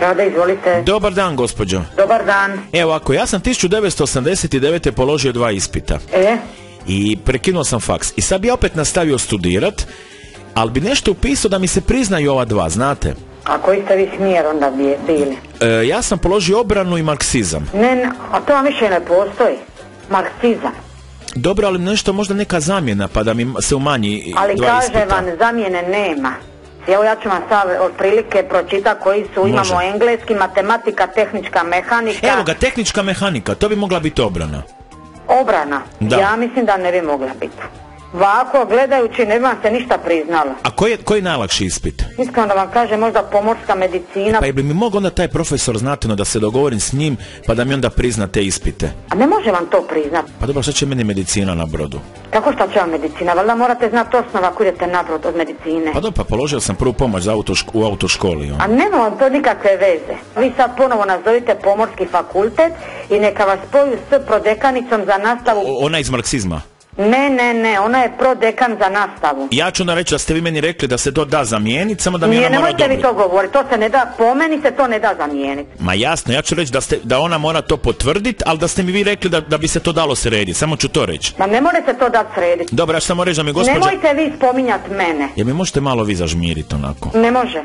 Rada, izvolite. Dobar dan, gospođo. Dobar dan. Evo, ako ja sam 1989. položio 2 ispita. I prekinuo sam faks. I sad bi ja opet nastavio studirat, ali bi nešto upisao da mi se priznaju ova 2, znate? A koji ste vi smjer onda bili? Ja sam položio obranu i marksizam. Ne, a to vam više ne postoji. Marksizam. Dobro, ali nešto možda neka zamjena, pa da mi se umanji 2 ispita. Ali kaže vam, zamjene nema. Evo ja ću vam sad otprilike pročitati koji su. Imamo engleski, matematika, tehnička mehanika. Evo ga, tehnička mehanika, to bi mogla biti obrana. Obrana? Da. Ja mislim da ne bi mogla biti. Ovako, gledajući, ne bi vam se ništa priznalo. A koji je najlakši ispit? Iskreno da vam kaže, možda pomorska medicina. Pa bi mi mogao onda taj profesor znatno da se dogovorim s njim, pa da mi onda prizna te ispite? A ne može vam to priznat. Pa dobro, šta će meni medicina na brodu? Kako šta će vam medicina? Valjda morate znati osnova ako idete na brod od medicine. Pa dobro, pa položio sam prvu pomoć za u autoškoli. A nema vam to nikakve veze. Vi sad ponovo nazovite pomorski fakultet i neka vas spoju s prodekanicom za nastavu. Ona iz marksizma? Ne, ona je prodekan za nastavu. Ja ću onda reći da ste vi meni rekli da se to da zamijeniti, samo da mi ona mora odobriti. Nemojte vi to govoriti, to se ne da, po meni se to ne da zamijeniti. Ma jasno, ja ću reći da ona mora to potvrditi, ali da ste mi vi rekli da bi se to dalo srediti, samo ću to reći. Ma ne more se to dati srediti. Dobro, ja ću samo reći da mi gospođa... Nemojte vi spominjati mene. Jel mi možete malo vi zažmiriti onako? Ne može.